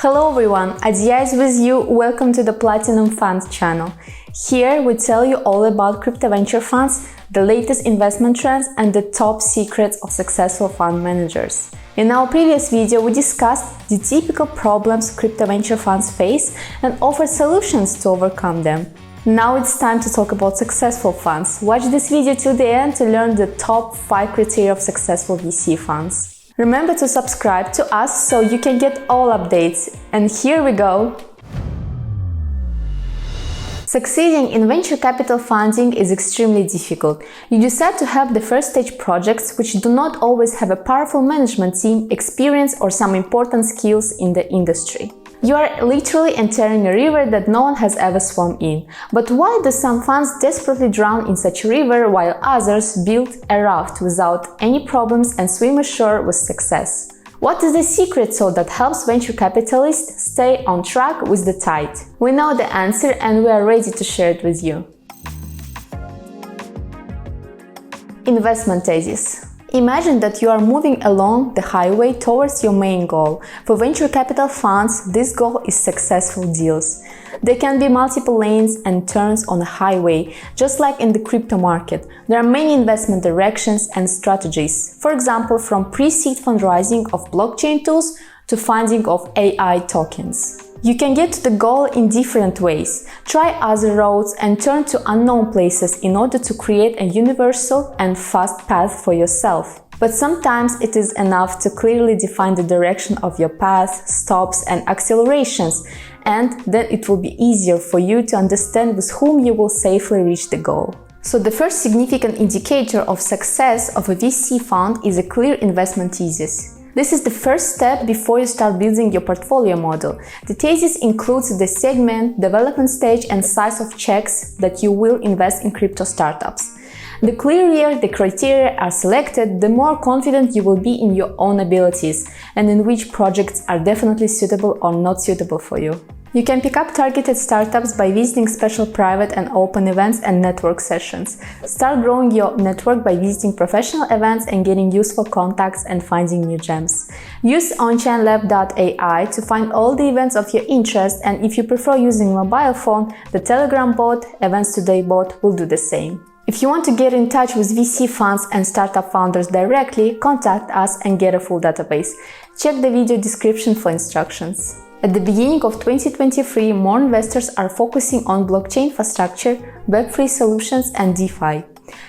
Hello everyone, Adia is with you. Welcome to the Platinum Fund channel. Here we tell you all about crypto venture funds, the latest investment trends and the top secrets of successful fund managers. In our previous video, we discussed the typical problems crypto venture funds face and offered solutions to overcome them. Now it's time to talk about successful funds. Watch this video till the end to learn the top 5 criteria of successful VC funds. Remember to subscribe to us so you can get all updates. And here we go! Succeeding in venture capital funding is extremely difficult. You decide to help the first stage projects which do not always have a powerful management team, experience or some important skills in the industry. You are literally entering a river that no one has ever swum in. But why do some funds desperately drown in such a river while others build a raft without any problems and swim ashore with success? What is the secret sauce that helps venture capitalists stay on track with the tide? We know the answer and we are ready to share it with you. Investment thesis. Imagine that you are moving along the highway towards your main goal. For venture capital funds, this goal is successful deals. There can be multiple lanes and turns on a highway, just like in the crypto market. There are many investment directions and strategies. For example, from pre-seed fundraising of blockchain tools to funding of AI tokens. You can get to the goal in different ways. Try other roads and turn to unknown places in order to create a universal and fast path for yourself. But sometimes it is enough to clearly define the direction of your path, stops and accelerations, and then it will be easier for you to understand with whom you will safely reach the goal. So the first significant indicator of success of a VC fund is a clear investment thesis. This is the first step before you start building your portfolio model. The thesis includes the segment, development stage and size of checks that you will invest in crypto startups. The clearer the criteria are selected, the more confident you will be in your own abilities and in which projects are definitely suitable or not suitable for you. You can pick up targeted startups by visiting special private and open events and network sessions. Start growing your network by visiting professional events and getting useful contacts and finding new gems. Use onchainlab.ai to find all the events of your interest, and if you prefer using mobile phone, the Telegram bot, Events Today bot will do the same. If you want to get in touch with VC funds and startup founders directly, contact us and get a full database. Check the video description for instructions. At the beginning of 2023, more investors are focusing on blockchain infrastructure, Web3 solutions and DeFi.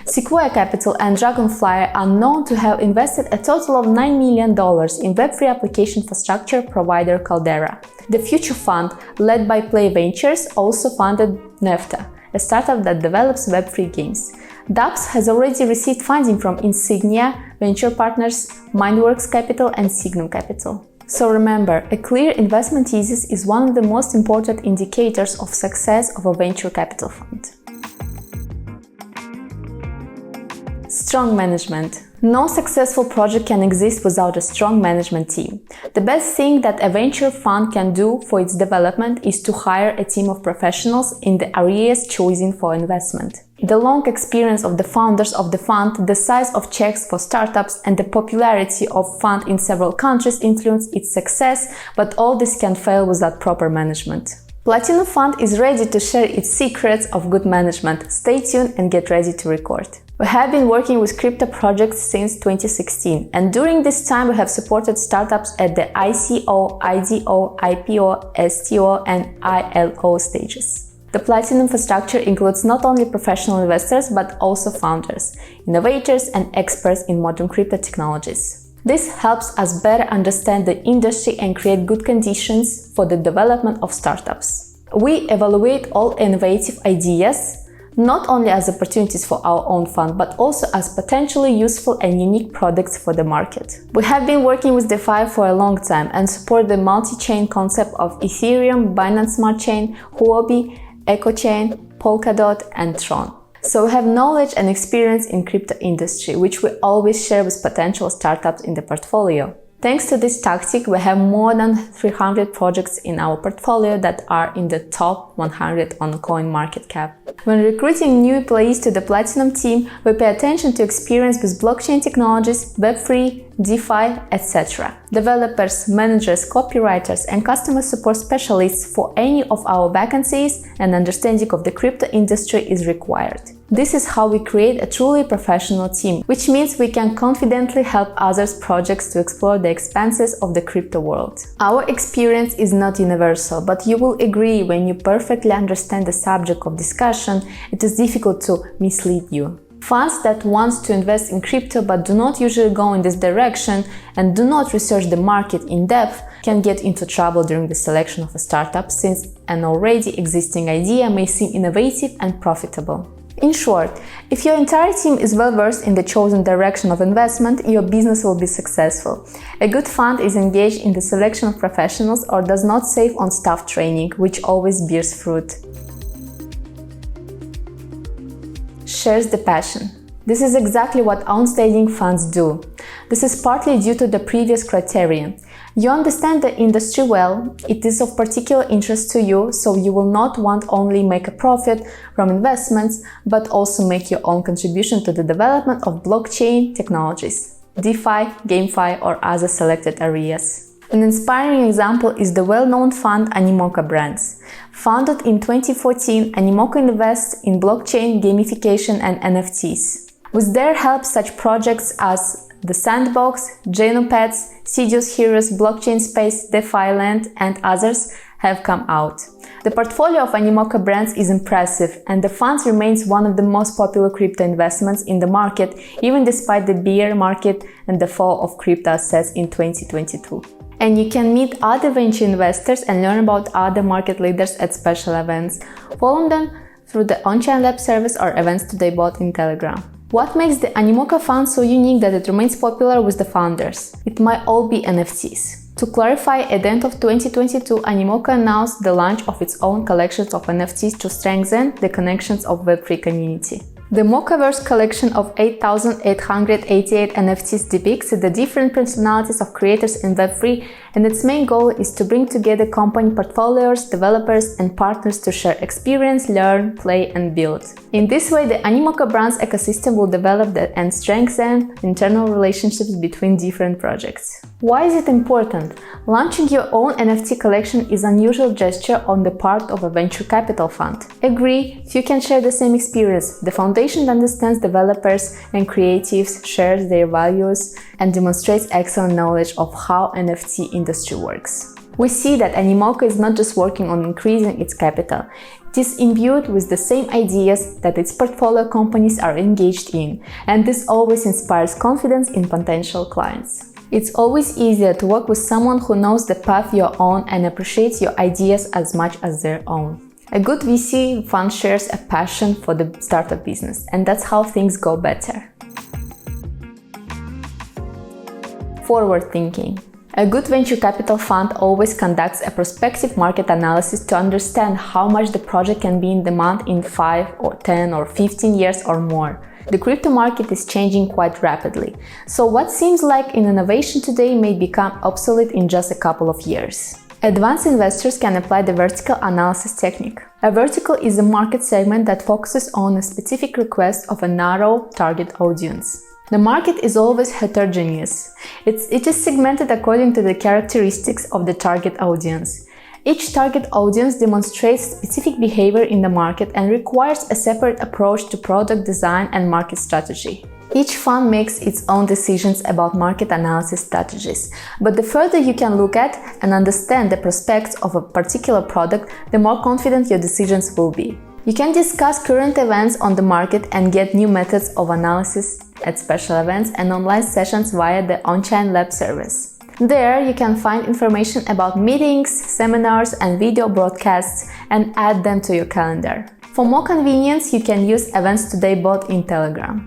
Sequoia Capital and Dragonfly are known to have invested a total of $9 million in Web3 application infrastructure provider Caldera. The Future Fund, led by Play Ventures, also funded Nefta, a startup that develops Web3 games. Dubs has already received funding from Insignia, Venture Partners, Mindworks Capital and Signum Capital. So remember, a clear investment thesis is one of the most important indicators of success of a venture capital fund. Strong management. No successful project can exist without a strong management team. The best thing that a venture fund can do for its development is to hire a team of professionals in the areas chosen for investment. The long experience of the founders of the fund, the size of checks for startups, and the popularity of fund in several countries influence its success, but all this can fail without proper management. Platinum Fund is ready to share its secrets of good management. Stay tuned and get ready to record. We have been working with crypto projects since 2016, and during this time we have supported startups at the ICO, IDO, IPO, STO and ILO stages. The Platinum infrastructure includes not only professional investors but also founders, innovators and experts in modern crypto technologies. This helps us better understand the industry and create good conditions for the development of startups. We evaluate all innovative ideas not only as opportunities for our own fund, but also as potentially useful and unique products for the market. We have been working with DeFi for a long time and support the multi-chain concept of Ethereum, Binance Smart Chain, Huobi, EcoChain, Polkadot and Tron. So we have knowledge and experience in crypto industry, which we always share with potential startups in the portfolio. Thanks to this tactic, we have more than 300 projects in our portfolio that are in the top 100 on CoinMarketCap. When recruiting new employees to the Platinum team, we pay attention to experience with blockchain technologies, Web3, DeFi, etc. Developers, managers, copywriters, and customer support specialists for any of our vacancies and understanding of the crypto industry is required. This is how we create a truly professional team, which means we can confidently help others' projects to explore the expanses of the crypto world. Our experience is not universal, but you will agree when you perfectly understand the subject of discussion, it is difficult to mislead you. Funds that want to invest in crypto but do not usually go in this direction and do not research the market in depth can get into trouble during the selection of a startup, since an already existing idea may seem innovative and profitable. In short, if your entire team is well versed in the chosen direction of investment, your business will be successful. A good fund is engaged in the selection of professionals or does not save on staff training, which always bears fruit. Shares the passion. This is exactly what outstanding funds do. This is partly due to the previous criterion. You understand the industry well, it is of particular interest to you, so you will not want only make a profit from investments, but also make your own contribution to the development of blockchain technologies, DeFi, GameFi, or other selected areas. An inspiring example is the well-known fund Animoca Brands. Founded in 2014, Animoca invests in blockchain, gamification, and NFTs. With their help, such projects as The Sandbox, Genopets, Sidious Heroes, Blockchain Space, DeFi Land, and others have come out. The portfolio of Animoca Brands is impressive, and the fund remains one of the most popular crypto investments in the market, even despite the bear market and the fall of crypto assets in 2022. And you can meet other venture investors and learn about other market leaders at special events. Follow them through the on-chain lab service or Events Today bot in Telegram. What makes the Animoca fund so unique that it remains popular with the founders? It might all be NFTs. To clarify, at the end of 2022, Animoca announced the launch of its own collections of NFTs to strengthen the connections of Web3 community. The Mocaverse collection of 8,888 NFTs depicts the different personalities of creators in Web3, and its main goal is to bring together company portfolios, developers, and partners to share experience, learn, play, and build. In this way, the Animoca Brands ecosystem will develop and strengthen internal relationships between different projects. Why is it important? Launching your own NFT collection is an unusual gesture on the part of a venture capital fund. Agree, few can share the same experience. The foundation understands developers and creatives, shares their values, and demonstrates excellent knowledge of how NFT industry works. We see that Animoca is not just working on increasing its capital, it is imbued with the same ideas that its portfolio companies are engaged in, and this always inspires confidence in potential clients. It's always easier to work with someone who knows the path you're on and appreciates your ideas as much as their own. A good VC fund shares a passion for the startup business, and that's how things go better. Forward thinking. A good venture capital fund always conducts a prospective market analysis to understand how much the project can be in demand in 5 or 10 or 15 years or more. The crypto market is changing quite rapidly, so what seems like an innovation today may become obsolete in just a couple of years. Advanced investors can apply the vertical analysis technique. A vertical is a market segment that focuses on a specific request of a narrow target audience. The market is always heterogeneous. It is segmented according to the characteristics of the target audience. Each target audience demonstrates specific behavior in the market and requires a separate approach to product design and market strategy. Each fund makes its own decisions about market analysis strategies, but the further you can look at and understand the prospects of a particular product, the more confident your decisions will be. You can discuss current events on the market and get new methods of analysis at special events and online sessions via the on-chain lab service. There you can find information about meetings, seminars, and video broadcasts and add them to your calendar. For more convenience, you can use Events Today bot in Telegram.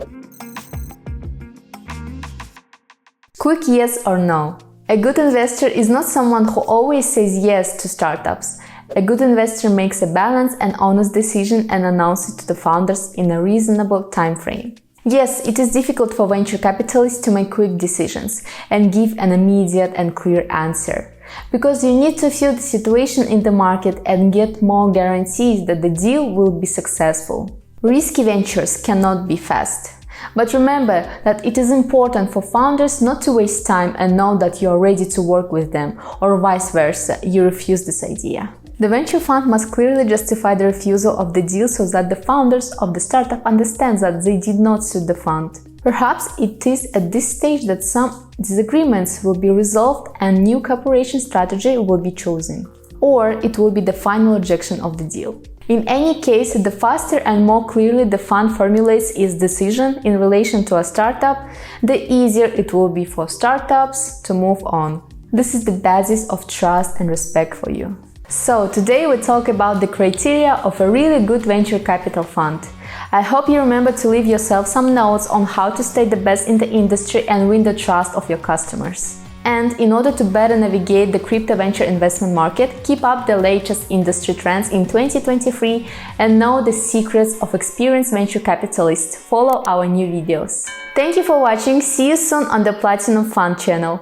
Quick yes or no. A good investor is not someone who always says yes to startups. A good investor makes a balanced and honest decision and announces it to the founders in a reasonable time frame. Yes, it is difficult for venture capitalists to make quick decisions and give an immediate and clear answer, because you need to feel the situation in the market and get more guarantees that the deal will be successful. Risky ventures cannot be fast. But remember that it is important for founders not to waste time and know that you are ready to work with them, or vice versa, you refuse this idea. The venture fund must clearly justify the refusal of the deal so that the founders of the startup understand that they did not suit the fund. Perhaps it is at this stage that some disagreements will be resolved and new cooperation strategy will be chosen. Or it will be the final rejection of the deal. In any case, the faster and more clearly the fund formulates its decision in relation to a startup, the easier it will be for startups to move on. This is the basis of trust and respect for you. So today we talk about the criteria of a really good venture capital fund. I hope you remember to leave yourself some notes on how to stay the best in the industry and win the trust of your customers. And in order to better navigate the crypto venture investment market, keep up the latest industry trends in 2023 and know the secrets of experienced venture capitalists. Follow our new videos. Thank you for watching. See you soon on the Platinum Fund channel.